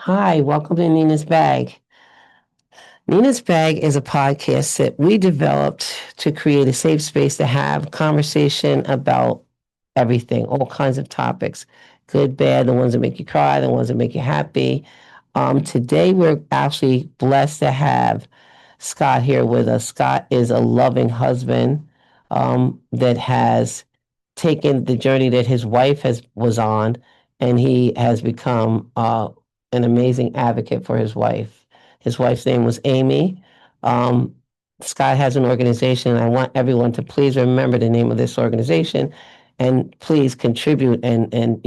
Hi, welcome to Nina's Bag. Nina's Bag is a podcast that we developed to create a safe space to have conversation about everything, all kinds of topics, good, bad, the ones that make you cry, the ones that make you happy. Today, we're actually blessed to have Scott here with us. Scott is a loving husband that has taken the journey that his wife has was on, and he has become an amazing advocate for his wife. His wife's name was Amy. Um, Scott has an organization, and I want everyone to please remember the name of this organization, and please contribute and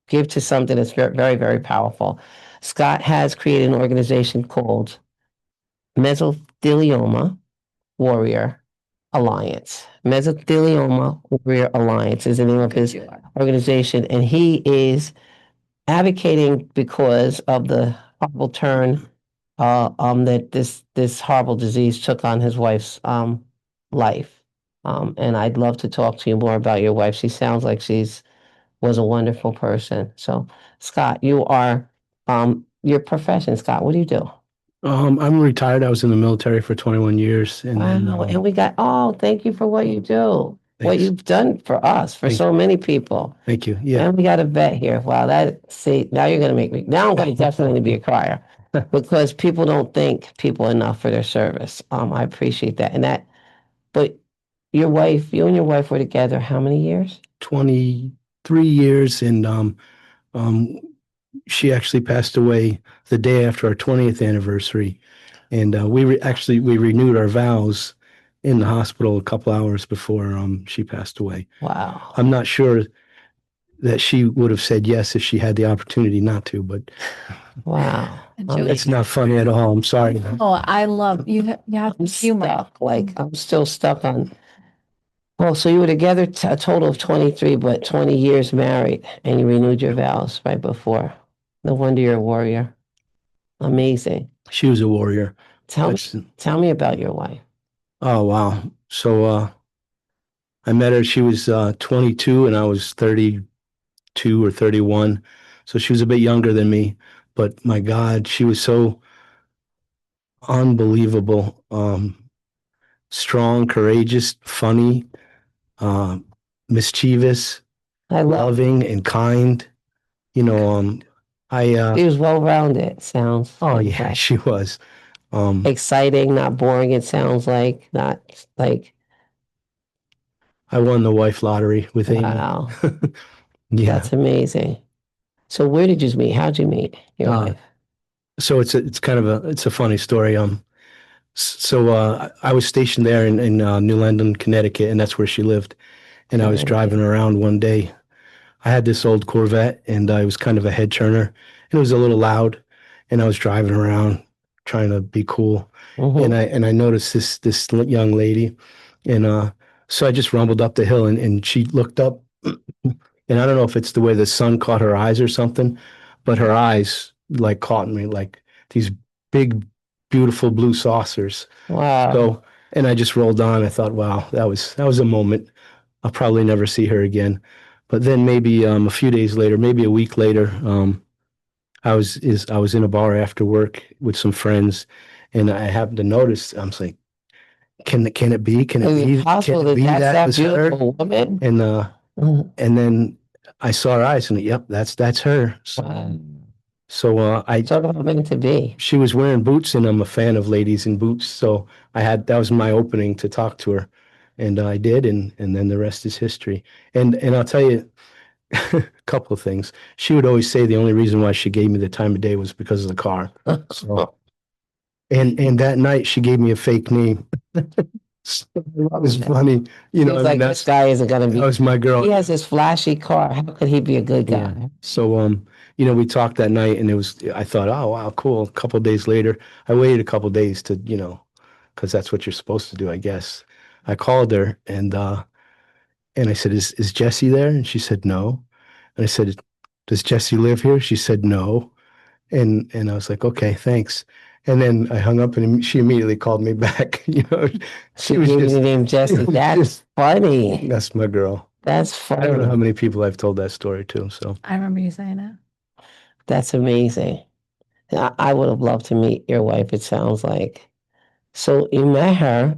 give to something that's very very very powerful. Scott has created an organization called Mesothelioma Warrior Alliance. Mesothelioma Warrior Alliance is the name of his organization, and he is advocating because of the horrible turn that this horrible disease took on his wife's life. And I'd love to talk to you more about your wife. She sounds like she's was a wonderful person. So, Scott, you are your profession, Scott. What do you do? I'm retired. I was in the military for 21 years, and then Wow. And we got, thank you for what you do, what thanks. you've done for us, for Thank, so many people. thank you. Yeah. And we got a vet here. Wow, see, now you're going to make me, now I'm going to definitely be a crier because people don't thank people enough for their service. I appreciate that. But you and your wife were together how many years? 23 years, and um, she actually passed away the day after our 20th anniversary, and we renewed our vows in the hospital a couple hours before she passed away. Wow. I'm not sure that she would have said yes if she had the opportunity not to, but Wow. it's not funny at all. I'm sorry. Oh, I love you. You have I'm humor. stuck. Like, I'm still stuck on. Oh, so you were together a total of 23, but 20 years married, and you renewed your vows right before. No wonder you're a warrior. Amazing. She was a warrior. Tell That's, me, tell me about your wife. oh wow. So I met her. She was 22 and I was 32 or 31. So she was a bit younger than me. But my God, she was so unbelievable. Strong, courageous, funny, uh, mischievous, I love loving, and kind. You know, I She was well rounded. Sounds oh like yeah, that. she was. Exciting, not boring. It sounds like not like I won the wife lottery with Amy. wow. Yeah. That's amazing. So where did you meet? How'd you meet your Uh, wife? so it's kind of a funny story. So I was stationed there in New London, Connecticut, and that's where she lived. And I was driving around one day. I had this old Corvette, and I was kind of a head turner, and it was a little loud. And I was driving around trying to be cool, and Mhm. I noticed this young lady, and so I just rumbled up the hill, and she looked up, and I don't know if it's the way the sun caught her eyes or something, but her eyes like caught me like these big, beautiful blue saucers. Wow. So, and I just rolled on. I thought, wow, that was a moment. I'll probably never see her again. But then maybe a few days later, maybe a week later, I was in a bar after work with some friends, and I happened to notice. I'm like, can it be? Can it Is it be? Can possible it that be that's that that was her? beautiful woman? Mhm. And then I saw her eyes, and yep, that's her. Wow. So I Talk about meant to be. she was wearing boots, and I'm a fan of ladies in boots. So that was my opening to talk to her, and I did, and then the rest is history. And I'll tell you a couple of things. She would always say the only reason why she gave me the time of day was because of the car. So and that night she gave me a fake name. So that was funny. You He know, was I mean like, this guy isn't gonna that be. was my girl. He has this flashy car. How could he be a good Yeah. guy? So we talked that night, and I thought, oh wow, cool. A couple of days later, I waited a couple of days to, because that's what you're supposed to do, I guess. I called her, and I said, is Jesse there? And she said no. And I said, does Jesse live here? She said no. And I was like, okay, thanks. And then I hung up, and she immediately called me back. She She was gave you just, the name Jesse. That's funny. that's my girl. That's I don't know how funny. many people I've told that story to. So I remember you saying it. That's amazing. I would have loved to meet your wife, it sounds like. So you met her.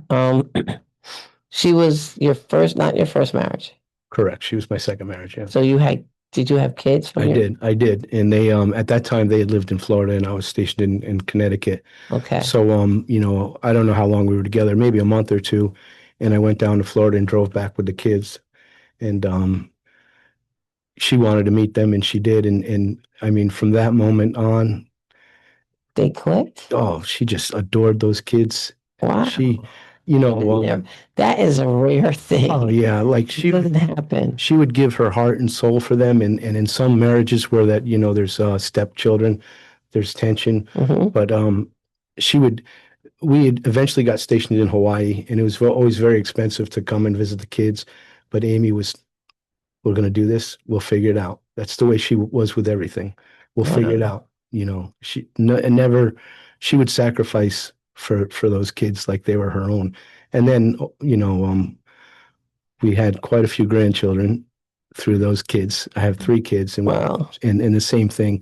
She was your first, not your first marriage. Correct. She was my second marriage. Yeah. So did you have kids from I did. And they, at that time they had lived in Florida and I was stationed in Connecticut. Okay. So, I don't know how long we were together, maybe a month or two. And I went down to Florida and drove back with the kids. And, she wanted to meet them and she did. And I mean, from that moment on, They clicked? oh, she just adored those kids. Wow. She, that is a rare thing. oh yeah, like It doesn't happen. she would give her heart and soul for them. And in some marriages where that, there's stepchildren, there's tension. Mhm. But we had eventually got stationed in Hawaii and it was always very expensive to come and visit the kids. But Amy was, we're going to do this. We'll figure it out. That's the way she was with everything. We'll figure it out. Never, she would sacrifice for those kids like they were her own. And then, we had quite a few grandchildren through those kids. I have 3 kids and Wow. and the same thing.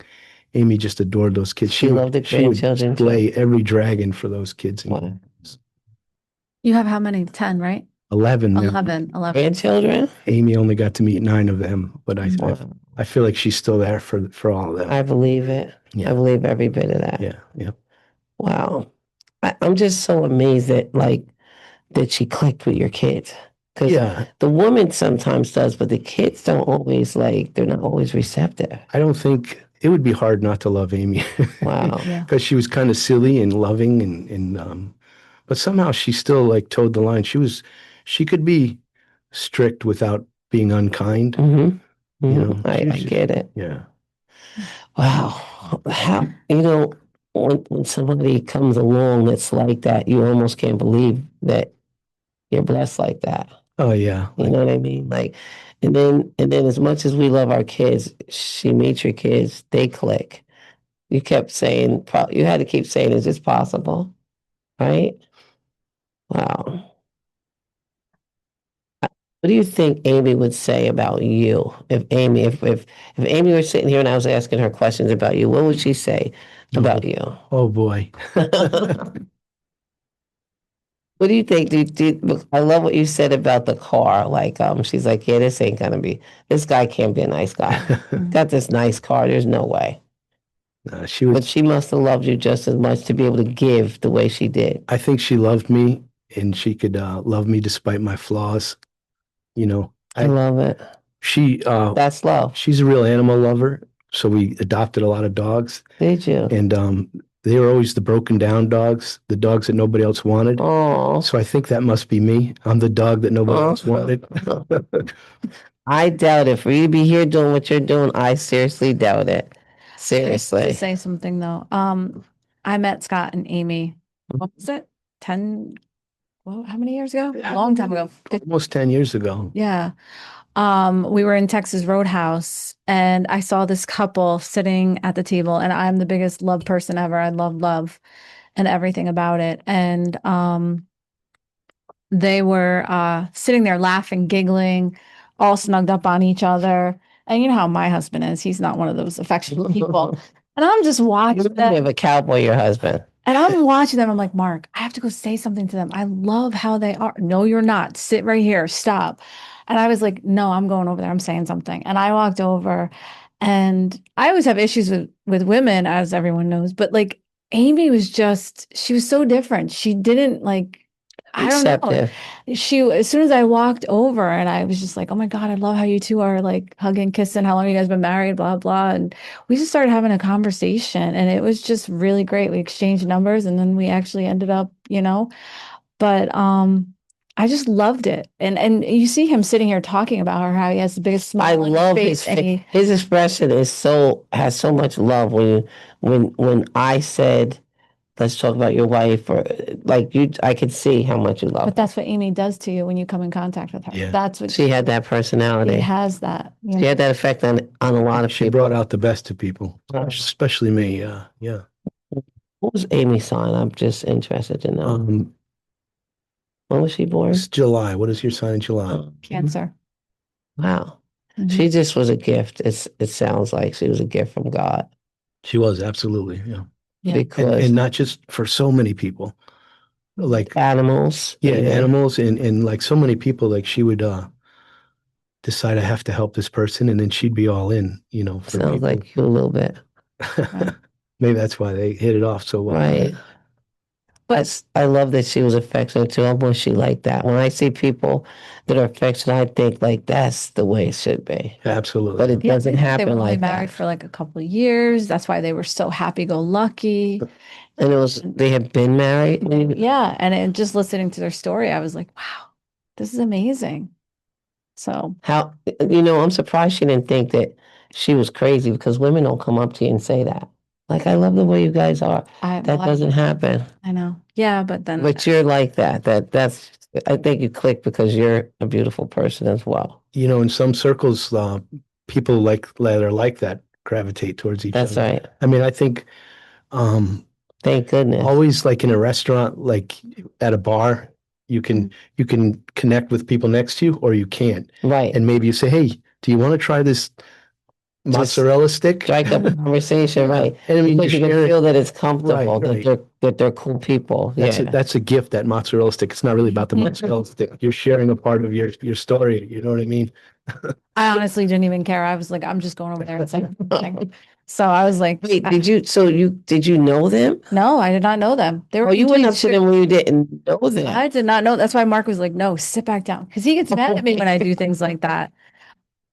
Amy just adored those kids. She loved the grandchildren, She would play every dragon for those kids. Wow. You have how many? 10, right? 11 now. 11. Grandchildren? Amy only got to meet 9 of them, but Wow. I feel like she's still there for all of them. I believe it. Yeah. I believe every bit of that. Yeah, yeah. Wow. I'm just so amazed that she clicked with your kids. Because Yeah. the woman sometimes does, but the kids don't always they're not always receptive. I don't think it would be hard not to love Amy. Wow. Yeah. Because she was kind of silly and loving and but somehow she still towed the line. She could be strict without being unkind. Mm-hmm. You Mm-hmm. know, I she was get it. Yeah. Wow. How, when somebody comes along that's like that, you almost can't believe that you're blessed like that. Oh yeah. You know what I mean? And then as much as we love our kids, she meets your kids, they click. You kept saying, you had to keep saying, is this possible? Right? Wow. What do you think Amy would say about you? If Amy were sitting here and I was asking her questions about you, what would she say about you? Oh boy. What do you think? I love what you said about the car. She's like, yeah, this guy can't be a nice guy. Got this nice car. There's no way. But she must have loved you just as much to be able to give the way she did. I think she loved me and she could love me despite my flaws. I love it. That's love. She's a real animal lover. So we adopted a lot of dogs. Did you? And they were always the broken down dogs, the dogs that nobody else wanted. Oh. So I think that must be me. I'm the dog that nobody else wanted. I doubt it. For you to be here doing what you're doing, I seriously doubt it. Seriously. To say something though. I met Scott and Amy. What was it? 10, well, how many years ago? A long time ago. Almost 10 years ago. Yeah. We were in Texas Roadhouse and I saw this couple sitting at the table and I'm the biggest love person ever. I love love and everything about it. And they were sitting there laughing, giggling, all snugged up on each other. And you know how my husband is. He's not one of those affectionate people. And I'm just watching them. You have a cowboy, your husband. And I'm watching them. I'm like, Mark, I have to go say something to them. I love how they are. No, you're not. Sit right here. Stop. And I was like, no, I'm going over there. I'm saying something. And I walked over and I always have issues with women, as everyone knows. But Amy was she was so different. She didn't I don't know. As soon as I walked over and I was just like, oh my God, I love how you two are hugging, kissing. How long have you guys been married? Blah, blah. And we just started having a conversation and it was just really great. We exchanged numbers and then we actually ended up, but I just loved it. And you see him sitting here talking about her, how he has the biggest smile. I love his face. His expression has so much love when I said, let's talk about your wife, or I could see how much you love her. But that's what Amy does to you when you come in contact with her. Yeah. That's what she had, that personality. She has that. She had that effect on a lot of people. She brought out the best of people, especially me. Yeah. What was Amy's sign? I'm just interested to know. When was she born? It's July. What is your sign in July? Cancer. Wow. Mm-hmm. She just was a gift. It sounds like she was a gift from God. She was absolutely, yeah. Yeah. because And not just for so many people, like animals. yeah, Yeah, animals and like so many people, like she would decide I have to help this person, and then she'd be all in, for sounds people. like you a little bit, Right. Maybe that's why they hit it off so well. right? But I love that she was affectionate too. I wish she like that. When I see people that are affectionate, I think like that's the way it should be. Absolutely. But it yeah, doesn't they happen were only like married that. for like a couple of years. That's why they were so happy-go-lucky. And it was they had been married. Yeah. And just listening to their story, I was like, wow, this is amazing. So How I'm surprised she didn't think that she was crazy because women don't come up to you and say that. Like, I love the way you guys are. That doesn't happen. I know. Yeah, but then But you're like that. That's I think you click because you're a beautiful person as well. In some circles, people that are like that gravitate towards each That's other. right. I mean, I think um, Thank goodness. always like in a restaurant, like at a bar, you can connect with people next to you, or you can't. Right. And maybe you say, "Hey, do you want to try this mozzarella stick?" Strike up a conversation, right? And I mean, Because you can feel that it's comfortable, Right. that they're cool people. That's a gift, that mozzarella stick. It's not really about the mozzarella stick. You're sharing a part of your story. You know what I mean? I honestly didn't even care. I was like, I'm just going over there and saying something. So I was like, Wait, did you know them? no, I did not know them. They were Oh, you went up to complete them when you didn't know them. I did not know. That's why Mark was like, no, sit back down. Because he gets mad at me when I do things like that.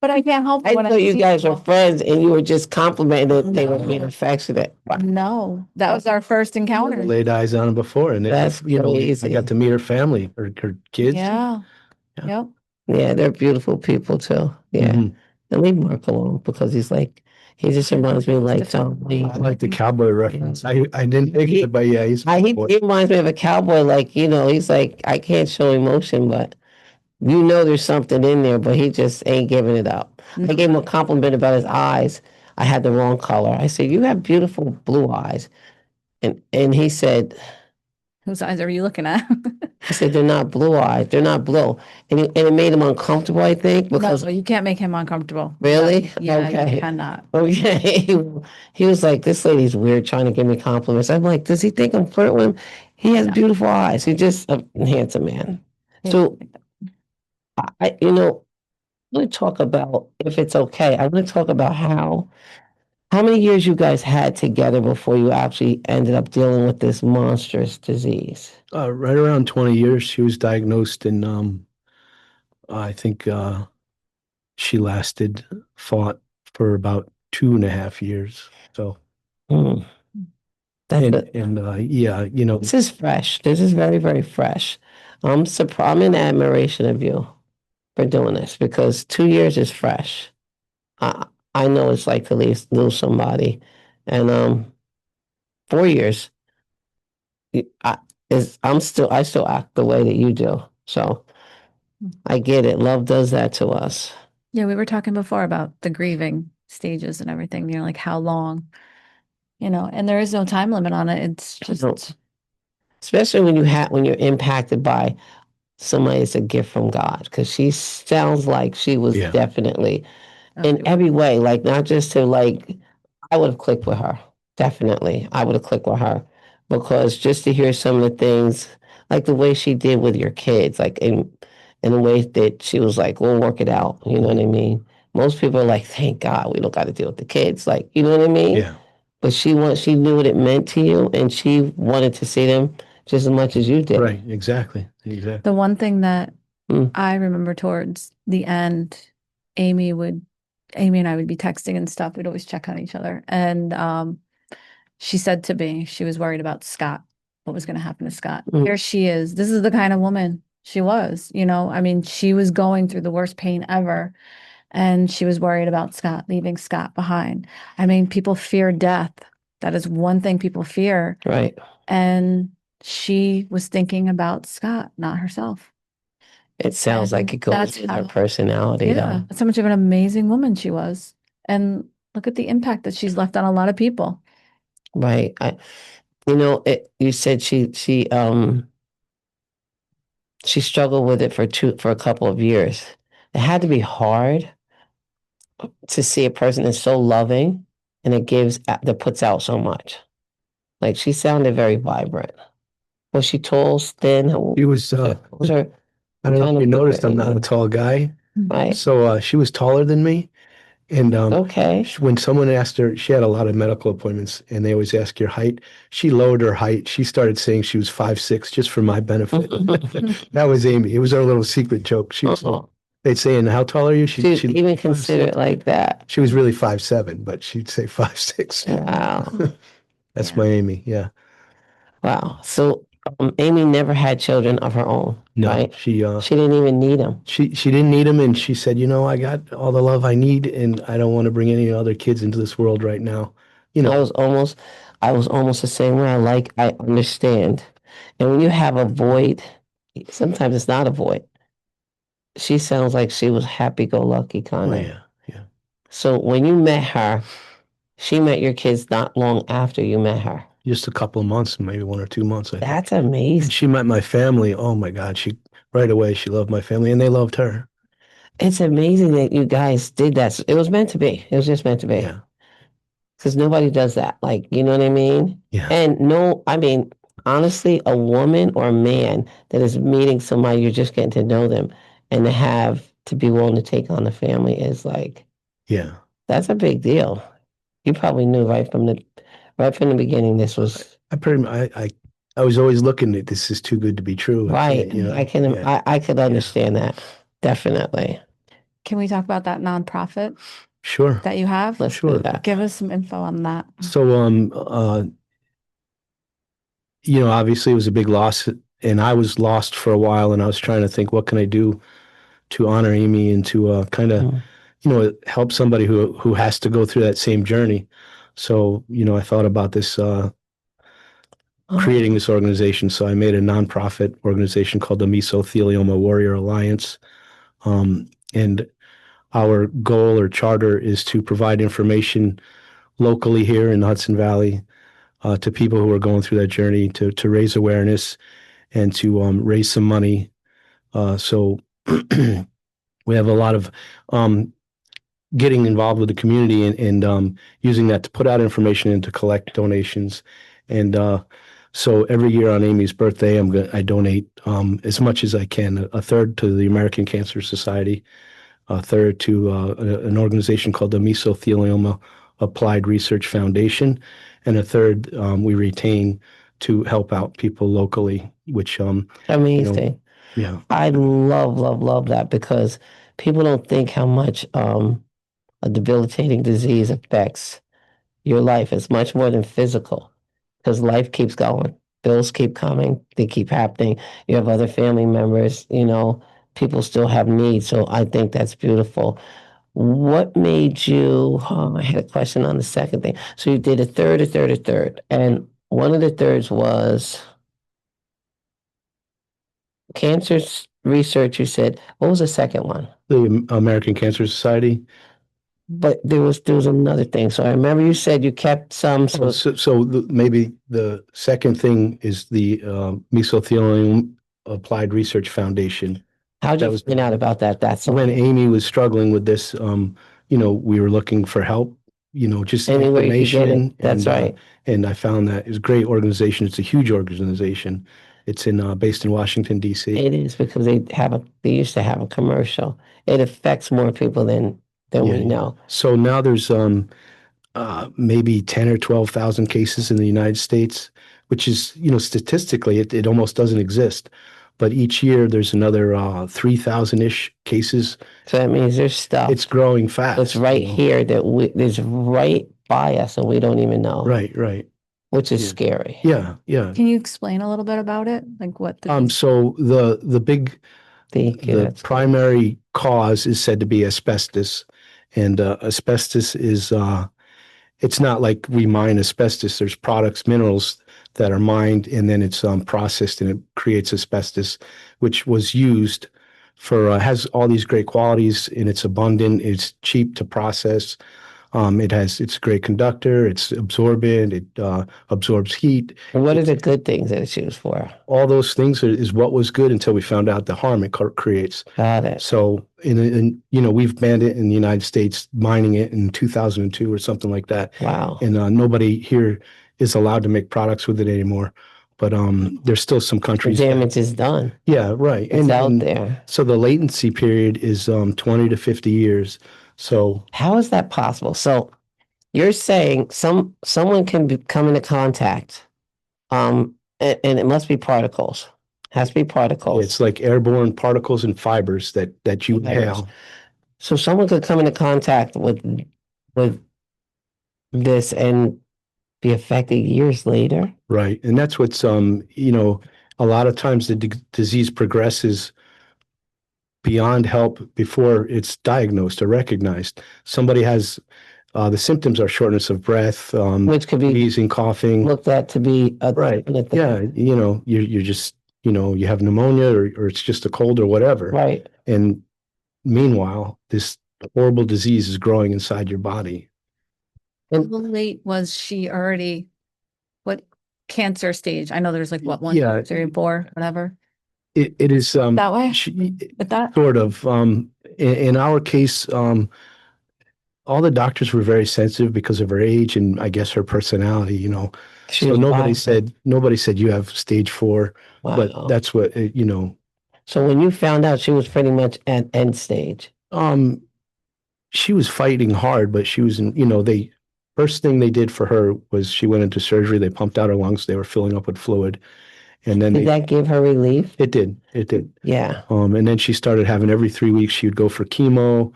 But I can't help it I when thought you see guys were people. friends and you were just complimenting that they were being affectionate. Wow. No, that was our first encounter. Laid eyes on him before, and That's I crazy. got to meet her family, her kids. Yeah. Yeah. Yep. Yeah, they're beautiful people too. Yeah. Mhm. And leave Mark alone because he just reminds me of like Tom Lee. I like the cowboy reference. I didn't think of it, but yeah, He reminds me of a cowboy, like, he's like, I can't show emotion, but there's something in there, but he just ain't giving it up. I gave him a compliment about his eyes. I had the wrong color. I said, you have beautiful blue eyes. And he said, Whose eyes are you looking at? I said, they're not blue eyes. They're not blue. And it made him uncomfortable, I think, because No, you can't make him uncomfortable. really? Yeah, Okay. you cannot. Okay. He was like, this lady's weird trying to give me compliments. I'm like, does he think I'm flirting with him? He has No. beautiful eyes. He's just a handsome man. So I want to talk about, if it's okay, I want to talk about how many years you guys had together before you actually ended up dealing with this monstrous disease. right around 20 years. She was diagnosed, and I think fought for about 2.5 years. So, Hmm. That's it. and yeah, This is fresh. This is very, very fresh. I'm in admiration of you for doing this because 2 years is fresh. I I know it's like to lose somebody, and 4 years. I I still act the way that you do. So I get it. Love does that to us. Yeah, we were talking before about the grieving stages and everything. Like how long, and there is no time limit on it. It's just, Especially when you're impacted by somebody that's a gift from God, because she sounds like she was definitely in every way, like not just to like, I would have clicked with her. Definitely. I would have clicked with her because just to hear some of the things, like the way she did with your kids, like in the way that she was like, we'll work it out. You know what I mean? Most people are like, thank God we don't got to deal with the kids. Like, you know what I mean? yeah, But she knew what it meant to you and she wanted to see them just as much as you did. right, exactly. the one thing that Mm. I remember towards the end, Amy and I would be texting and stuff. We'd always check on each other. And she said to me, she was worried about Scott, what was going to happen to Scott. Here she is. This is the kind of woman she was, I mean, she was going through the worst pain ever. And she was worried about Scott, leaving Scott behind. I mean, people fear death. That is one thing people fear. Right. And she was thinking about Scott, not herself. It sounds like it goes with her personality, Yeah, though. that's how much of an amazing woman she was. And look at the impact that she's left on a lot of people. Right. You said she struggled with it for a couple of years. It had to be hard to see a person that's so loving and that puts out so much. Like she sounded very vibrant. Was she tall, thin? She was, What was her I don't know kind if you of noticed, I'm blueprint? not a tall guy. Right. So she was taller than me. And Okay. when someone asked her, she had a lot of medical appointments, and they always ask your height. She lowered her height. She started saying she was 5'6", just for my benefit. That was Amy. It was our little secret joke. They'd say, "And how tall are you?" She She'd even say 5'6". consider it like that. She was really 5'7", but she'd say 5'6". Wow. That's Yeah. my Amy. Yeah. Wow. So Amy never had children of her own, No, right? she She didn't even need them. she didn't need them, and she said, I got all the love I need, and I don't want to bring any other kids into this world right now. I was almost the same way. I understand. And when you have a void, sometimes it's not a void. She sounds like she was happy-go-lucky kind Oh of. yeah, yeah. So when you met her, she met your kids not long after you met her. Just a couple of months, maybe 1 or 2 months, I think. That's And amazing. she met my family. Oh my God, right away she loved my family, and they loved her. It's amazing that you guys did that. It was meant to be. It was just meant to be. Yeah, Because nobody does that. Like, you know what I mean? yeah, And no, I mean, honestly, a woman or a man that is meeting somebody, you're just getting to know them, and to be willing to take on the family is like, yeah. that's a big deal. You probably knew right from the beginning this was I was always looking at this is too good to be true. I right. can't, I could understand that. Definitely. Can we talk about that nonprofit Sure, that you have? Let's sure. do that. Give us some info on that. So, obviously it was a big loss, and I was lost for a while, and I was trying to think, what can I do to honor Amy and to kind of, Mm. help somebody who has to go through that same journey. So, I thought about this, creating this organization. So I made a nonprofit organization called the Mesothelioma Warrior Alliance. And our goal or charter is to provide information locally here in the Hudson Valley to people who are going through that journey, to raise awareness and to raise some money. So we have a lot of getting involved with the community and using that to put out information and to collect donations. And so every year on Amy's birthday, I donate as much as I can. A third to the American Cancer Society, a third to an organization called the Mesothelioma Applied Research Foundation, and a third we retain to help out people locally. Which Amazing. yeah, I love, love, love that because people don't think how much a debilitating disease affects your life. It's much more than physical because life keeps going. Bills keep coming, they keep happening. You have other family members, people still have needs. So I think that's beautiful. What made you? I had a question on the second thing. So you did a third, a third, a third. And one of the thirds was cancer research. You said, what was the second one? the American Cancer Society. But there was another thing. So I remember you said you kept some. Maybe the second thing is the Mesothelioma Applied Research Foundation. How'd you That was find out about that? That's when Amy was struggling with this. We were looking for help. Just anywhere you could get it. information, That's right. and I found that it's a great organization. It's a huge organization. It's based in Washington D.C. It is because they used to have a commercial. It affects more people than we know. So now there's maybe 10 or 12,000 cases in the United States, which is, statistically, it almost doesn't exist. But each year there's another 3,000-ish cases. So that means there's stuff. It's growing fast. It's right here that's right by us and we don't even know. Right. Which is scary. Yeah. Can you explain a little bit about it? Like what so the primary cause is said to be asbestos. And asbestos is it's not like we mine asbestos. There's products, minerals that are mined, and then it's processed, and it creates asbestos, which was used for has all these great qualities, and it's abundant. It's cheap to process. It's a great conductor. It's absorbent. It absorbs heat. And what are the good things that it's used for? All those things is what was good until we found out the harm it creates. Got it. So we've banned it in the United States, mining it in 2002 or something like that. Wow. And nobody here is allowed to make products with it anymore. But there's still some The countries. damage is done. Yeah, right. It's out there. So the latency period is 20 to 50 years. So how is that possible? So you're saying someone can come into contact, and it must be particles. Has to be particles. it's like airborne particles and fibers that you Fibers. inhale. So someone could come into contact with this and be affected years later. Right. And that's what's a lot of times the disease progresses beyond help before it's diagnosed or recognized. Somebody has the symptoms are shortness of breath, Which could be wheezing, coughing. looked at to be a Right. Yeah. You're just, you have pneumonia or it's just a cold or whatever. Right. And meanwhile, this horrible disease is growing inside your body. How late was she already? What cancer stage? I know there's like what, 1, Yeah. 2, 3, 4, whatever. It is That way? With that? sort of in our case, all the doctors were very sensitive because of her age and I guess her personality, She so was nobody fine. said you have stage 4, but Wow. that's what So when you found out she was pretty much at end stage. She was fighting hard, but she was in, they first thing they did for her was she went into surgery. They pumped out her lungs. They were filling up with fluid. And then Did that give her relief? it did. Yeah. And then she started having every 3 weeks she would go for chemo,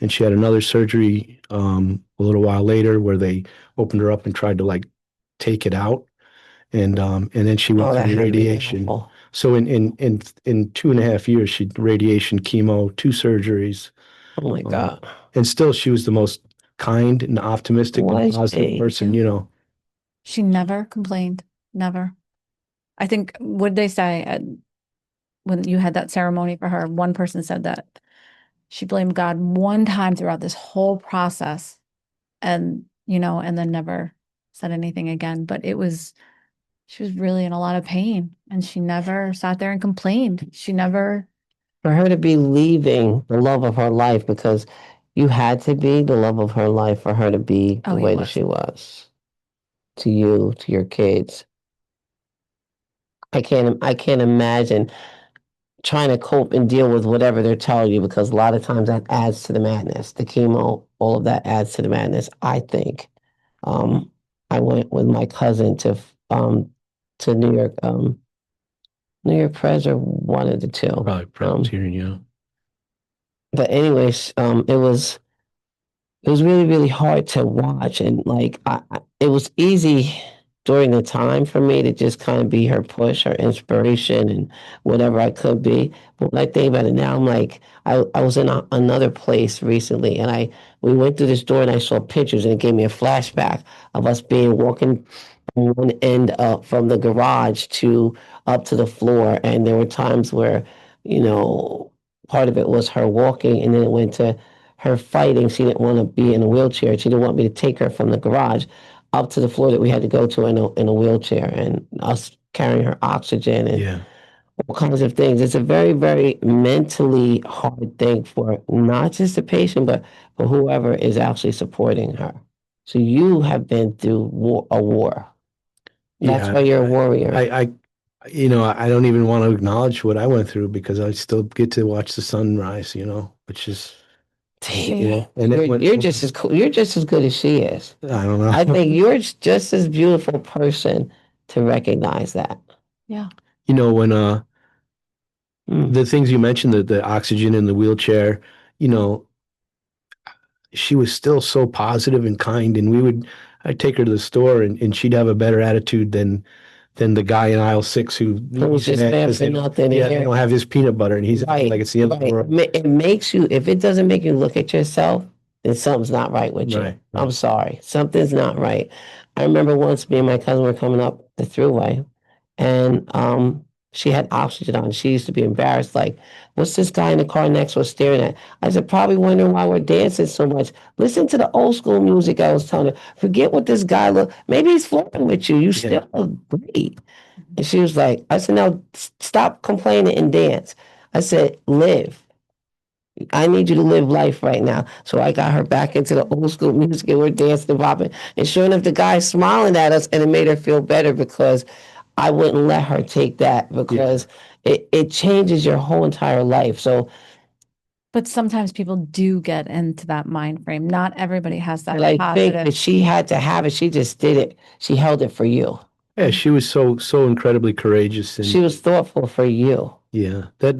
and she had another surgery a little while later where they opened her up and tried to like take it out. And then she went that through had to be radiation. awful. So in 2.5 years, she radiation, chemo, 2 surgeries. Oh my God. And still she was the most kind and optimistic and Was positive she? person. She never complained. Never. I think, what did they say when you had that ceremony for her? One person said that she blamed God one time throughout this whole process, and then never said anything again. But she was really in a lot of pain, and she never sat there and complained. She never. For her to be leaving the love of her life, because you had to be the love of her life for her to be the way that she was to you, to your kids. I can't imagine trying to cope and deal with whatever they're telling you, because a lot of times that adds to the madness. The chemo, all of that adds to the madness, I think. I went with my cousin to New York, New York Pres, or one of the two. Probably Presbyterian, yeah. But anyways, it was really, really hard to watch. And like, it was easy during the time for me to just kind of be her push, her inspiration, and whatever I could be. But when I think about it now, I'm like, I was in another place recently, and we went through this door and I saw pictures, and it gave me a flashback of us walking from one end from the garage to up to the floor. And there were times where, part of it was her walking, and then it went to her fighting. She didn't want to be in a wheelchair. She didn't want me to take her from the garage up to the floor that we had to go to in a wheelchair, and us carrying her oxygen and all kinds of things. It's a very, very mentally hard thing for not just the patient, but for whoever is actually supporting her. So you have been through a war. That's why you're a warrior. I don't even want to acknowledge what I went through because I still get to watch the sunrise, which is, and you're just as cool. You're just as good as she is. I don't know. I think you're just as beautiful person to recognize that. Yeah. When the things you mentioned, the oxygen in the wheelchair, she was still so positive and kind, and I'd take her to the store and she'd have a better attitude than the guy in aisle 6 who was just mad for nothing. They don't have his peanut butter, and he's like it's the end of the world. It makes you, if it doesn't make you look at yourself, then something's not right with you. Right. I'm sorry, something's not right. I remember once me and my cousin were coming up the thruway, and she had oxygen on. She used to be embarrassed, like, what's this guy in the car next to us staring at? I said, probably wondering why we're dancing so much. Listen to the old school music. I was telling her, forget what this guy look. Maybe he's flirting with you. You still look great. And she was like, I said, now stop complaining and dance. I said, live. I need you to live life right now. So I got her back into the old school music and we're dancing and bopping. And sure enough, the guy's smiling at us and it made her feel better because I wouldn't let her take that because it changes your whole entire life. So But sometimes people do get into that mind frame. Not everybody has that I think positive. that she had to have it. She just did it. She held it for you. Yeah, she was so incredibly courageous, and She was thoughtful for you. yeah, that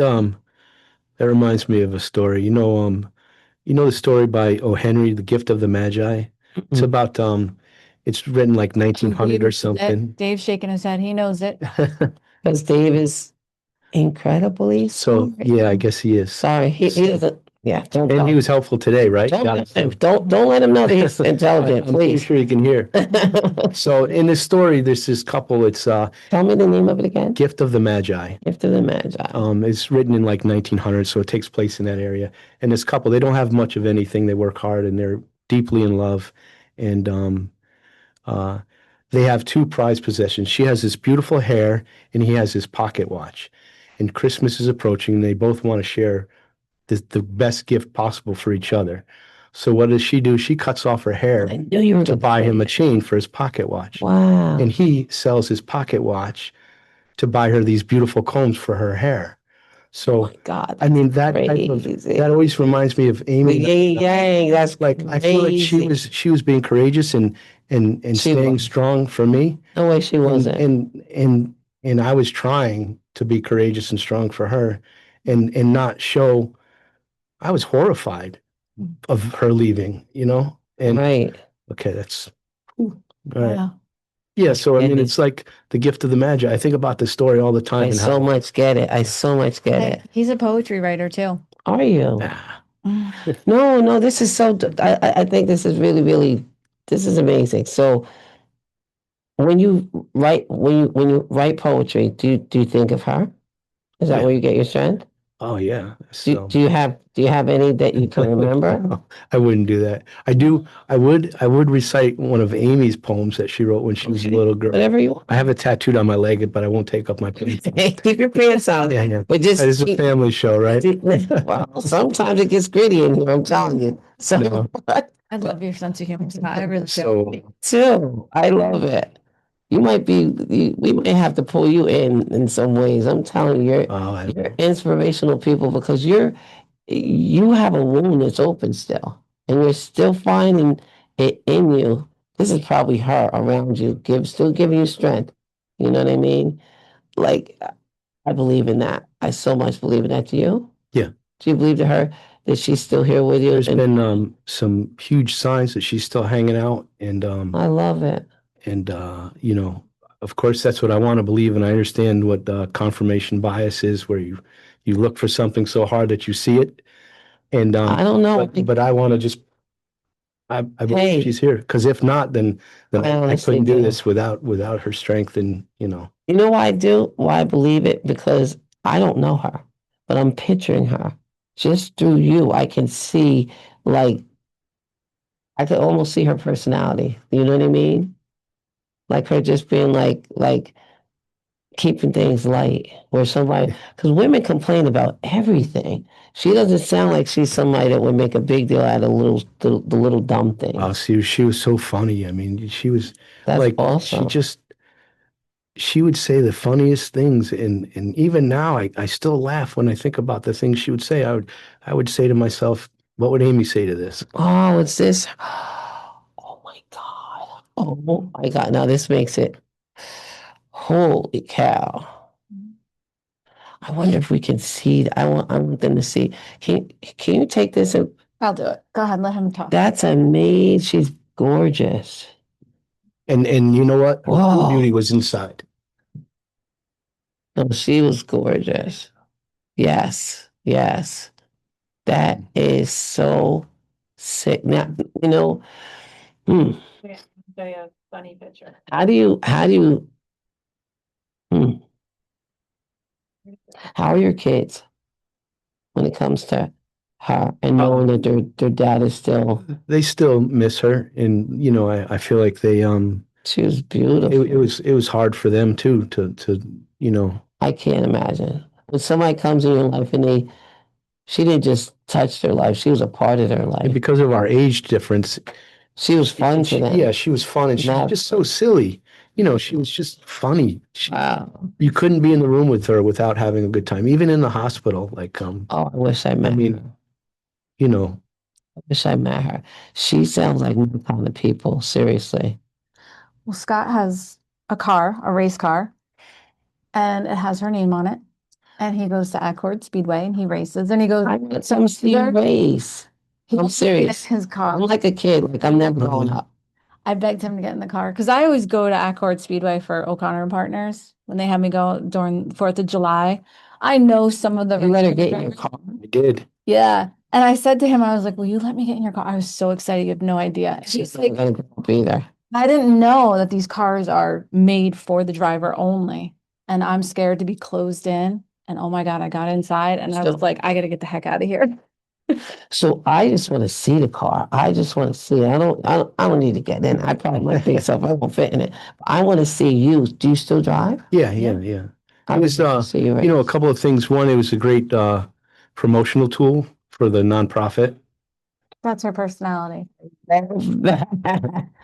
reminds me of a story. You know the story by O. Henry, The Gift of the Magi? It's about it's written like 1900 or something. Dave's shaking his head. He knows it. Because Dave is incredibly So smart. yeah, I guess he is. Sorry, he doesn't. Yeah, don't. And he was helpful today, right? Don't let him know that he's intelligent, I'm pretty please. sure you can hear. So in this story, there's this couple. It's Tell me the name of it again. Gift of the Magi. Gift of the Magi. It's written in like 1900, so it takes place in that area. And this couple, they don't have much of anything. They work hard and they're deeply in love. And uh, they have two prized possessions. She has this beautiful hair, and he has his pocket watch. And Christmas is approaching, and they both want to share the best gift possible for each other. So what does she do? She cuts off her hair I knew you were to gonna buy say him a that. chain for his pocket watch. Wow. And he sells his pocket watch to buy her these beautiful combs for her hair. Oh So my God. I mean that type of that always reminds me of Amy. The yin yang. That's Like I feel like she was being courageous and She staying was. strong for me. No way she wasn't. And I was trying to be courageous and strong for her and not show. I was horrified of her leaving, And Right. okay, that's all right. Wow. Yeah, so I mean, it's like the gift of the Magi. I think about this story all the time. I and so much get it. I so much get Hey, it. he's a poetry writer too. Are you? Ah, No, this is so. I think this is really, this is amazing. So when you write poetry, do you think of her? Is that Yeah. where you get your strength? Oh yeah. Do, So do you have any that you can remember? No, I wouldn't do that. I would recite one of Amy's poems that she wrote when she was a little girl. Whatever you want. I have it tattooed on my leg, but I won't take off my pants. Keep your pants on. Yeah. But just It's a family show, right? well, sometimes it gets gritty in here, I'm telling you. So No. I love your sense of humor, Scott. I really do. So too, I love it. We might have to pull you in some ways. I'm telling you, you're inspirational people because you have a wound that's open still, and you're still finding it in you. This is probably her around you, still giving you strength. You know what I mean? Like, I believe in that. I so much believe in that. Do you? Yeah. Do you believe to her that she's still here with you? There's been some huge signs that she's still hanging out, and I love it. and of course that's what I want to believe, and I understand what confirmation bias is, where you look for something so hard that you see it, and I don't know. but I want to just I believe she's here, because if not, then I couldn't do this without her strength, and You know why I do? Why I believe it? Because I don't know her, but I'm picturing her. Just through you, I can see, like, I could almost see her personality. You know what I mean? Like her just being like keeping things light, or somebody, because women complain about everything. She doesn't sound like she's somebody that would make a big deal out of the little dumb things. Oh, see, she was so funny. I mean, she was That's awesome. She would say the funniest things, and even now I still laugh when I think about the things she would say. I would say to myself, what would Amy say to this? Oh, it's this. Oh my God. Oh my God. Now this makes it. Holy cow. I wonder if we can see. I want them to see. Can you take this? I'll do it. Go ahead, let him talk. That's amazing. She's gorgeous. And you know what? Her Whoa. beauty was inside. No, she was gorgeous. Yes. That is so sick. Now, hmm. Yeah, show you a funny picture. How do you, hmm. How are your kids when it comes to her and knowing that their dad is still, They still miss her, and I feel like she was beautiful. it was hard for them too to I can't imagine. When somebody comes in your life and she didn't just touch their life, she was a part of their and life. because of our age difference, She was fun to them. yeah, she was fun, and she was just so silly. She was just funny. Wow. You couldn't be in the room with her without having a good time, even in the hospital. Like, Oh, I wish I met mean, her. I Wish I met her. She sounds like my kind of people, seriously. Well, Scott has a car, a race car, and it has her name on it. And he goes to Accord Speedway and he races and he goes, I want some see you race. I'm serious. His car. I'm like a kid, like I'm never growing up. I begged him to get in the car because I always go to Accord Speedway for O'Connor and Partners when they have me go during 4th of July. I know some of the. You let her get in your car. I did. Yeah. And I said to him, I was like, will you let me get in your car? I was so excited. You have no idea. She's like, gonna grow up either. I didn't know that these cars are made for the driver only. And I'm scared to be closed in. And oh my God, I got inside and I was like, I got to get the heck out of here. So I just want to see the car. I just want to see it. I don't need to get in. I probably might think so if I won't fit in it. I want to see you. Do you still drive? Yeah. I It was, see you a couple of things. One, it was a great promotional tool for the nonprofit. That's her personality.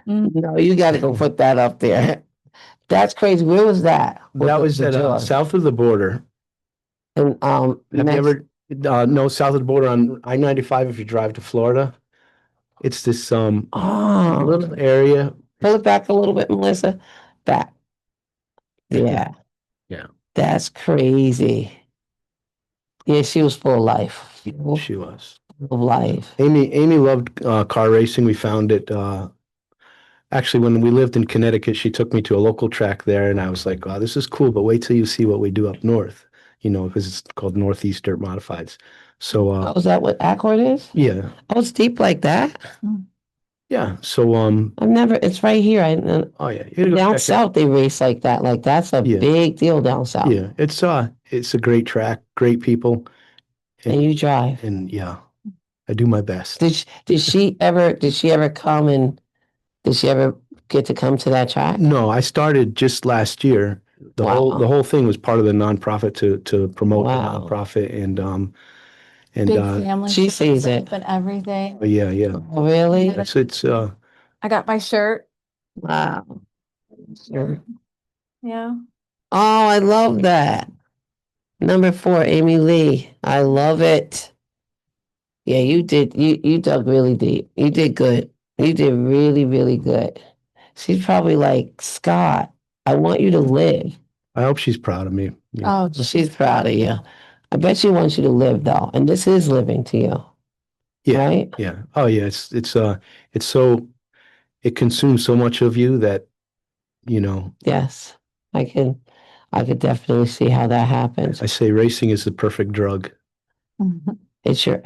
No, you got to go put that up there. That's crazy. Where was that? That was at south of the border. And Have you ever no, south of the border on I-95 if you drive to Florida? It's this little area. Pull it back a little bit, Melissa. Back. Yeah. Yeah. That's crazy. Yeah, she was full of life. She was. Full of life. Amy loved car racing. We found it actually when we lived in Connecticut, she took me to a local track there and I was like, wow, this is cool, but wait till you see what we do up north, because it's called Northeast Dirt Modifieds. So Oh, is that what Accord is? yeah. Oh, it's deep like that? Yeah. So I've never, it's right here. oh yeah. You gotta go Down check it. south they race like that. Like that's a Yeah. big deal down south. Yeah. It's a great track, great people. And you drive. And yeah, I do my best. Did she ever come and did she ever get to come to that track? No, I started just last year. The Wow. whole thing was part of the nonprofit to promote the Wow. nonprofit and Big family. She sees it. And everything. yeah. Oh, really? It's I got my shirt. Wow. Sure. Yeah. Oh, I love that. Number 4, Amy Lee. I love it. Yeah, you dug really deep. You did good. You did really, really good. She's probably like, Scott, I want you to live. I hope she's proud of me. Yeah. Oh, She's proud of you. I bet she wants you to live though. And this is living to you. Yeah. Right? Yeah. Oh yeah. It's so it consumes so much of you that Yes. I could definitely see how that happens. I say racing is the perfect drug. It's your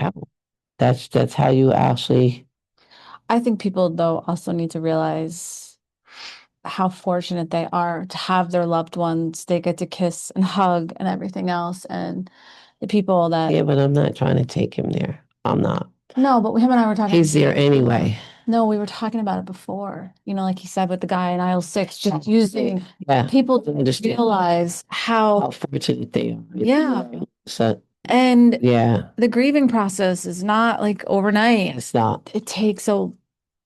that's how you actually. I think people though also need to realize how fortunate they are to have their loved ones. They get to kiss and hug and everything else. And the people that Yeah, but I'm not trying to take him there. I'm not. No, but him and I were talking. He's there anyway. No, we were talking about it before. Like he said with the guy in aisle 6, just using Yeah. people to realize how fortunate they are. Yeah. So and yeah, the grieving process is not like overnight. it's not. It takes a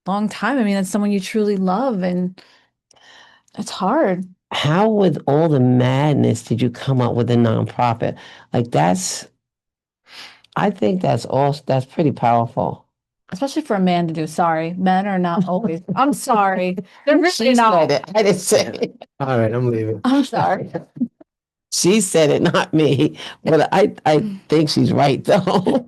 long time. I mean, that's someone you truly love and it's hard. How with all the madness did you come up with a nonprofit? Like I think that's pretty powerful. Especially for a man to do. Sorry, men are not always. I'm sorry. They're really She not. said it. I didn't say it. All right, I'm leaving. I'm sorry. She said it, not me. But I think she's right though.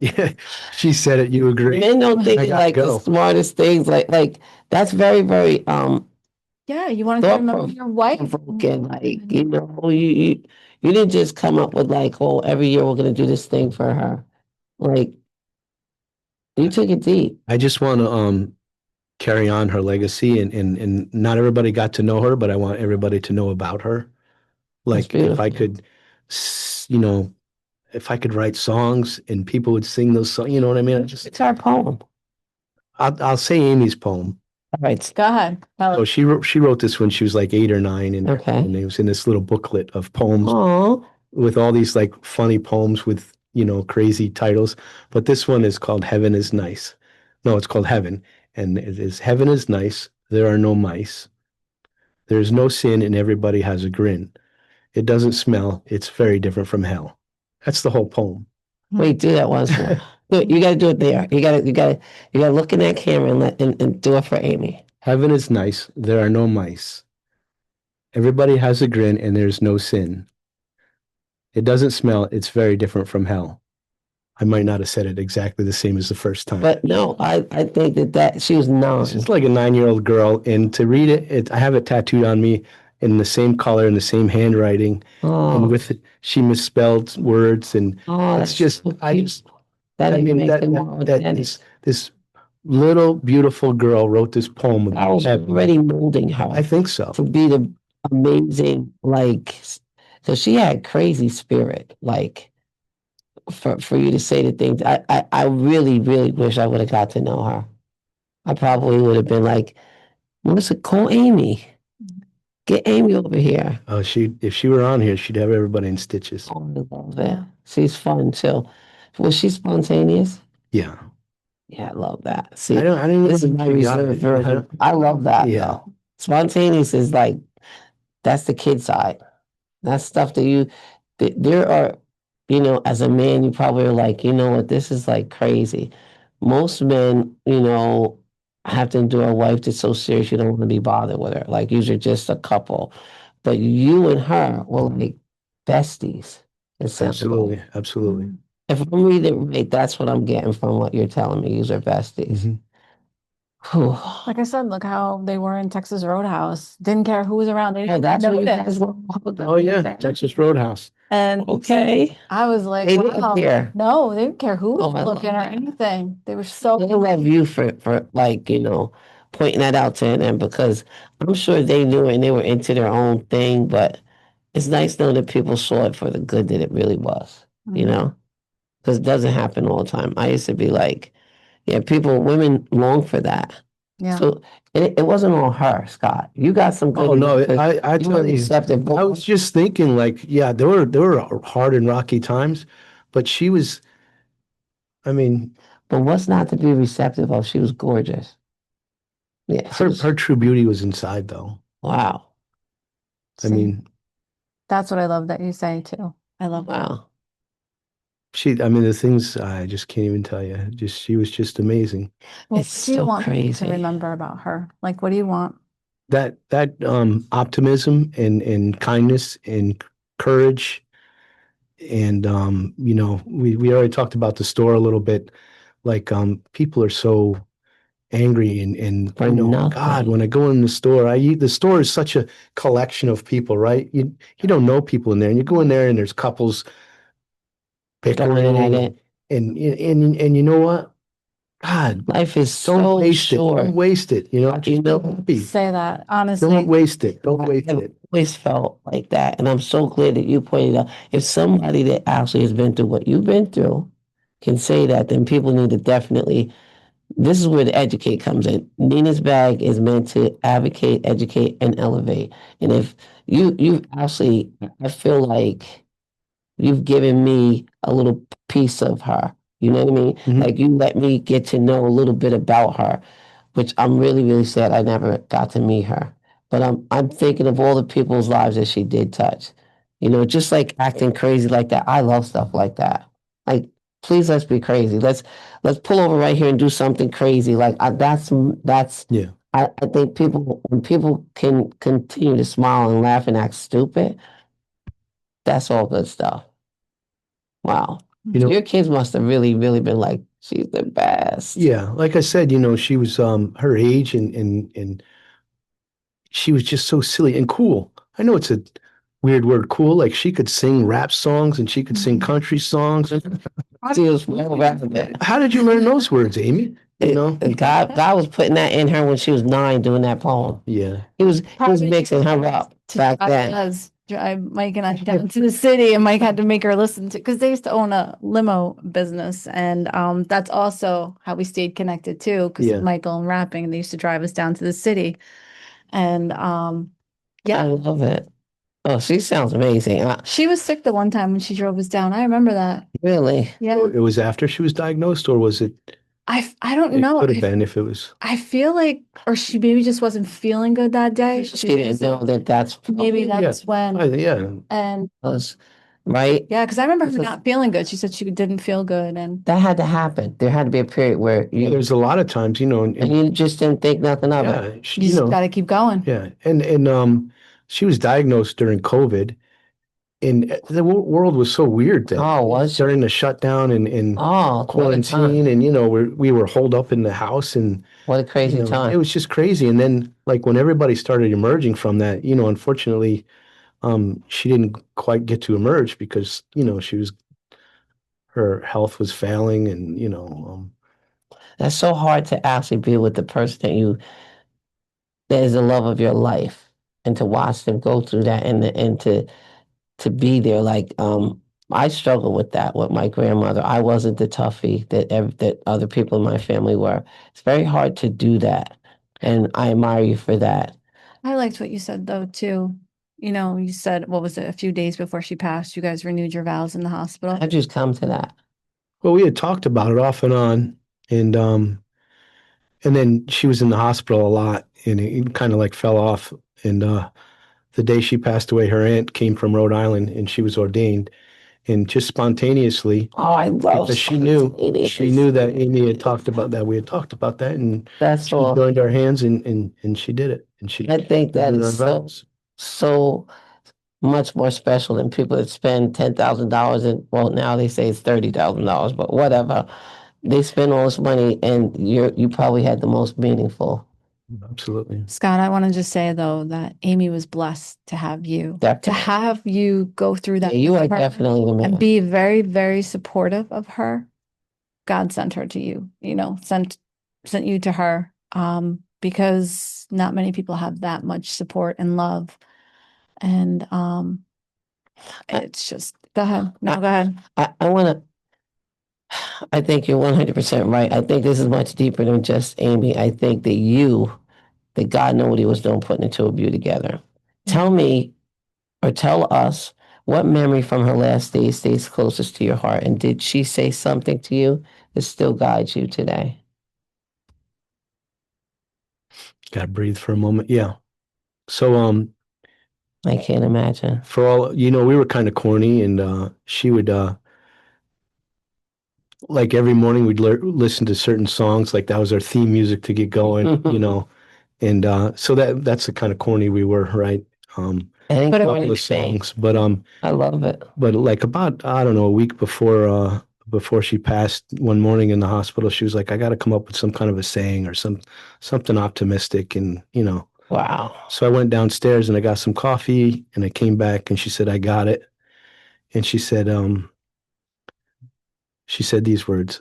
Yeah, she said it. You agree? Men don't think like go. the smartest things. Like that's very, very Yeah, you want to remember your wife. Like you didn't just come up with like, oh, every year we're gonna do this thing for her. Like you took it deep. I just want to carry on her legacy and not everybody got to know her, but I want everybody to know about her. Like if I could you know, if I could write songs and people would sing those songs, you know what I mean? It's our poem. I'll say Amy's poem. All right. Go ahead. So she wrote this when she was like 8 or 9, and Okay. and it was in this little booklet of poems Oh, with all these like funny poems with crazy titles. But this one is called Heaven is Nice. No, it's called Heaven, and it is Heaven is nice. There are no mice. There's no sin, and everybody has a grin. It doesn't smell. It's very different from hell. That's the whole poem. wait, do that once more. You got to do it there. You got to look in that camera and do it for Amy. Heaven is nice. There are no mice. Everybody has a grin, and there's no sin. It doesn't smell. It's very different from hell. I might not have said it exactly the same as the first time. But no, I think that she was 9. It's like a 9-year-old girl, and to read it, I have it tattooed on me in the same color and the same handwriting, and Oh, with it, she misspelled words, and oh, it's that's just, so I cute. just, That I even mean, makes it more that authentic. this little beautiful girl wrote this poem I was about already molding her I think so. to be the amazing, like, because she had crazy spirit, like, for you to say the things. I really, really wish I would have got to know her. I probably would have been like, Melissa, call Amy. Get Amy over here. Oh, if she were on here, she'd have everybody in stitches. Oh, I love it. Yeah. She's fun too. Was she spontaneous? Yeah. Yeah, I love that. See, I didn't this is even my figure out- reserved version. I love that Yeah. though. Spontaneous is like, that's the kid side. That's stuff that there are, as a man, you probably are like, you know what, this is like crazy. Most men, have to endure a wife that's so serious you don't want to be bothered with her. Like, usually just a couple. But you and her were like besties. It sounds Absolutely. Absolutely. Mm-hmm. If I'm reading right, that's what I'm getting from what you're telling me. These are besties. Mhm. Whew. Like I said, look how they were in Texas Roadhouse. Didn't care who was around. They Oh, didn't that's what you notice. guys were. Oh yeah, Texas Roadhouse. And Okay. I was like, They didn't wow. care. No, they didn't care who was Oh, I love looking or that. anything. They were so I love you for like, pointing that out to them, because I'm sure they knew it and they were into their own thing, but it's nice knowing that people saw it for the good that it really was, Mhm. because it doesn't happen all the time. I used to be like, yeah, women long for that. Yeah. So it wasn't all her, Scott. You got some good. Oh no, because I you tell were you, receptive. I was just thinking like, yeah, there were hard and rocky times, but she was, I mean, But what's not to be receptive of? She was gorgeous. Yeah, she was, her true beauty was inside though. wow, I mean, That's what I love that you say too. I love that. wow. I mean, the things I just can't even tell you. She was just amazing. Well, It's what do you so want people crazy. to remember about her? Like, what do you want? That optimism and kindness and courage, and we already talked about the store a little bit. Like people are so angry and For nothing. God, when I go in the store, the store is such a collection of people, right? You don't know people in there, and you go in there and there's couples Going at bickering, it. and you know what? God, Life is don't so waste it. short. Don't waste it. Just be happy. Say that honestly. Don't waste it. Don't waste I've it. always felt like that. And I'm so glad that you pointed out. If somebody that actually has been through what you've been through can say that, then people need to definitely. This is where the educate comes in. Nina's bag is meant to advocate, educate, and elevate. And if you actually, I feel like you've given me a little piece of her. You know what I mean? Mhm. Like, you let me get to know a little bit about her, which I'm really, really sad I never got to meet her. But I'm thinking of all the people's lives that she did touch. Just like acting crazy like that. I love stuff like that. Like, please, let's be crazy. Let's pull over right here and do something crazy. Like, that's Yeah. I think when people can continue to smile and laugh and act stupid, that's all good stuff. Wow. Your kids must have really, really been like, she's the best. Yeah, like I said, she was her age and she was just so silly and cool. I know it's a weird word, cool. Like she could sing rap songs and she could sing country songs. She was well-rounded. How did you learn those words, Amy? God was putting that in her when she was 9 doing that poem. Yeah. He was mixing her up back God then. does. drive Mike and I down to the city, and Mike had to make her listen to, because they used to own a limo business, and that's also how we stayed connected too, because Yeah. Michael and rapping, and they used to drive us down to the city, and I yeah, love it. Oh, she sounds amazing. she was sick the one time when she drove us down. I remember that. Really? Yeah, It was after she was diagnosed, or was it? I don't It know. could have been if it was. I feel like, or she maybe just wasn't feeling good that day. She didn't know that that's Maybe Yeah. that's when, Yeah. and was right. yeah, because I remember her Because not feeling good. She said she didn't feel good, and that had to happen. There had to be a period where Yeah, there's a lot of times, and you just didn't think nothing of it. yeah, you she, just got to keep going. yeah, and she was diagnosed during COVID, and the world was so weird then. Oh, was she? During the shutdown and Oh, what a quarantine, time. and we were holed up in the house, and What a crazy it time. was just crazy. And then, like when everybody started emerging from that, unfortunately, she didn't quite get to emerge because her health was failing, and That's so hard to actually be with the person that is the love of your life, and to watch them go through that, and to be there. Like I struggle with that with my grandmother. I wasn't the toughie that other people in my family were. It's very hard to do that, and I admire you for that. I liked what you said though too. You said, what was it, a few days before she passed, you guys renewed your vows in the hospital. How'd you come to that? well, we had talked about it off and on, and then she was in the hospital a lot, and it kind of like fell off. And the day she passed away, her aunt came from Rhode Island, and she was ordained, and just spontaneously, Oh, I love because she knew that Amy had talked spontaneous. about that. We had talked about that, and That's she all. joined our hands, and she did it, and she I think that renewed our is vows. so much more special than people that spend $10,000, and well, now they say it's $30,000, but whatever. They spend all this money, and you probably had the most meaningful. Absolutely. Scott, I want to just say though that Amy was blessed to have you, to Definitely. have you go through Yeah, that you with are her definitely the and man. be very, very supportive of her. God sent her to you, sent you to her, because not many people have that much support and love. And it's just, go ahead. No, go ahead. I want to. I think you're 100% right. I think this is much deeper than just Amy. I think that God knew what He was doing, putting the two of you together. Tell me, or tell us, what memory from her last days stays closest to your heart, and did she say something to you that still guides you today? Got to breathe for a moment. Yeah. So, I can't imagine. for all, we were kind of corny, and she would, like every morning we'd listen to certain songs, like that was our theme music to get going. And so that's the kind of corny we were, right? And But Couple of songs, I love it. but like about, I don't know, a week before she passed, one morning in the hospital, she was like, I got to come up with some kind of a saying or something optimistic, and Wow. so I went downstairs and I got some coffee, and I came back, and she said, I got it. And she said these words: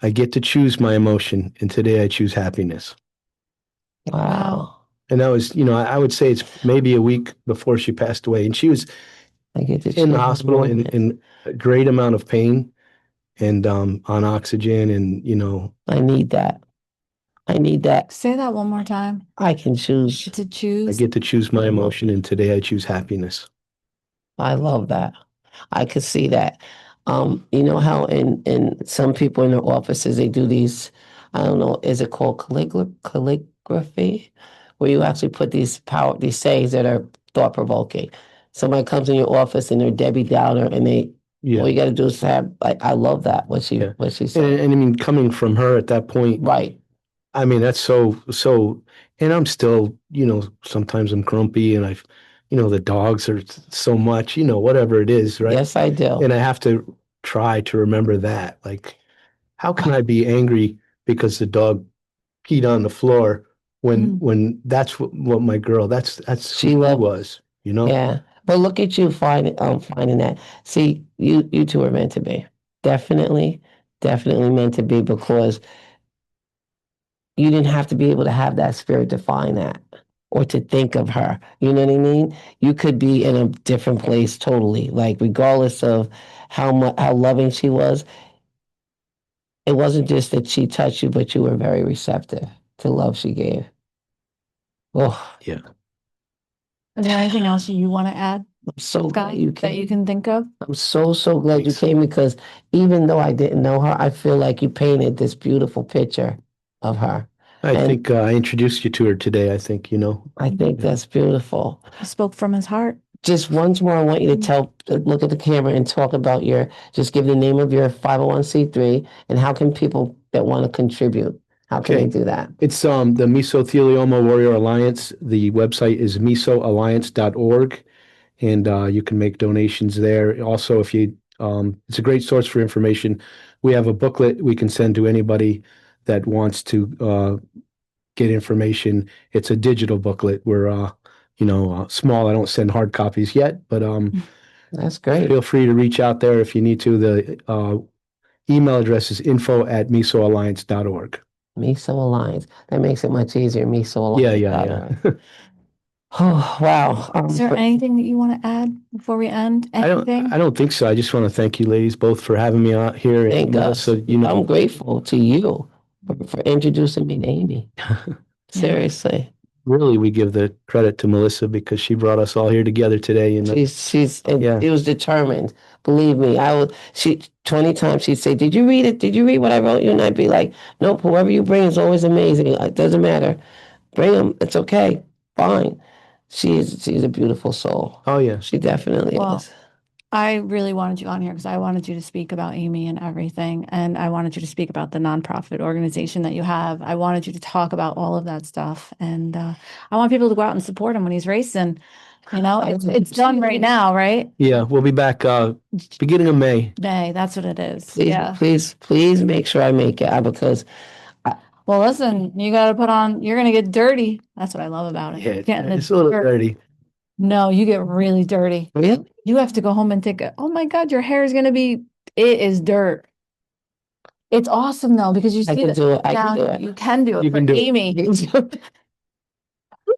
I get to choose my emotion, and today I choose happiness. Wow. And that was, I would say it's maybe a week before she passed away. And she was I get to in the choose hospital one. in a great amount of pain, and on oxygen. And, I need that. I need that. say that one more time. I can choose. To I choose. get to choose my emotion, and today I choose happiness. I love that. I could see that. You know how in some people in their offices they do these, I don't know, is it called calligraphy? Where you actually put these sayings that are thought provoking. Somebody comes in your office and they're Debbie Downer, and all you got to do is have, like, I love that Yeah. what she said. And I mean, coming from her at that point, Right. I mean, that's so, and I'm still, sometimes I'm grumpy, and the dogs are so much, whatever it is, right? Yes, I do. And I have to try to remember that. Like, how can I be angry because the dog peed on the floor when that's what my girl, that's She who loved. was, Yeah. But look at you finding that. See, you two are meant to be. Definitely, definitely meant to be, because you didn't have to be able to have that spirit to find that. or to think of her. You know what I mean? You could be in a different place totally, like regardless of how loving she was. It wasn't just that she touched you, but you were very receptive to love she gave. Oh, Yeah. Is there anything else you want to add, I'm so Scott, glad you that you came. can think of? I'm so glad you Thanks. came because even though I didn't know her, I feel like you painted this beautiful picture of her. I And think I introduced you to her today. I think, I think Yeah. that's beautiful. He spoke from his heart. Just once more, I want you to look at the camera and talk about just give the name of your 501c3 and how can people that want to contribute, how can they Okay. do that? It's the Mesothelioma Warrior Alliance. The website is mesoalliance.org, and you can make donations there. Also, if you, it's a great source for information. We have a booklet we can send to anybody that wants to get information. It's a digital booklet. We're small. I don't send hard copies yet, but That's great. feel free to reach out there if you need to. The email address is info@mesoalliance.org. Meso Alliance. That makes it much easier. Yeah. Mesoalliance.org. Oh, wow. Is there anything that you want to add before we end? Anything? I don't think so. I just want to thank you ladies both for having me out here. And Thank us. Melissa, I'm grateful to you for introducing me to Amy. Seriously. really we give the credit to Melissa because she brought us all here together today. And And Yeah. she was determined. Believe me, 20 times she'd say, "Did you read it? Did you read what I wrote you?" And I'd be like, "Nope, whoever you bring is always amazing. It doesn't matter. Bring them. It's okay. Fine." She's a beautiful soul. Oh yeah. She definitely Well, is. I really wanted you on here because I wanted you to speak about Amy and everything. And I wanted you to speak about the nonprofit organization that you have. I wanted you to talk about all of that stuff. And I want people to go out and support him when he's racing. It's done right now, right? Yeah, we'll be back beginning of May. May, that's what it is. Please, Yeah. please make sure I make it because Well, listen, you got to put on, you're going to get dirty. That's what I love about it. Yeah, Getting the it's a little dirt. dirty. No, you get really dirty. really, You have to go home and oh my God, your hair is going to be, it is dirt. It's awesome though, because you I see can that do it. I now can do it. you can do it You for can do it. Amy.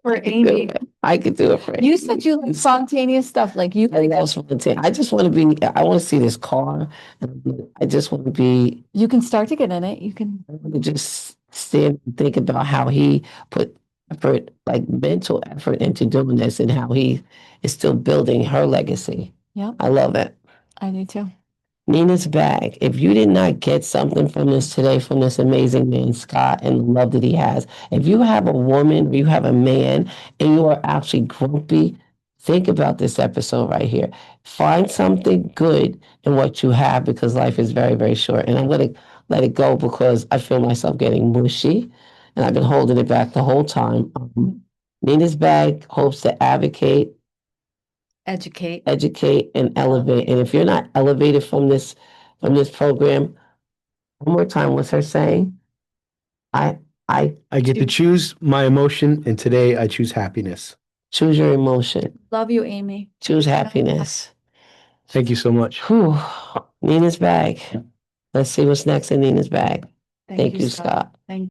For I can do Amy. it. I could do it for You said you like spontaneous stuff, like you I love spontaneous. I just want to be. I want to see this car, and I just want to be. you can start to get in it. You can I want to just stand and think about how he put effort, like mental effort, into doing this, and how he is still building her legacy. Yep. I love it. I do too. Nina's bag. If you did not get something from this today, from this amazing man, Scott, and the love that he has, if you have a woman, or you have a man, and you are actually grumpy, think about this episode right here. Find something good in what you have because life is very, very short. And I'm going to let it go because I feel myself getting mushy and I've been holding it back the whole time. Nina's bag hopes to advocate, Educate. and elevate. And if you're not elevated from this program, one more time, what's her saying? I I get to choose my emotion, and today I choose happiness. choose your emotion. Love you, Amy. Choose happiness. Thank you so much. Whew. Nina's bag. Let's see what's next in Nina's bag. Thank you, Scott. Thank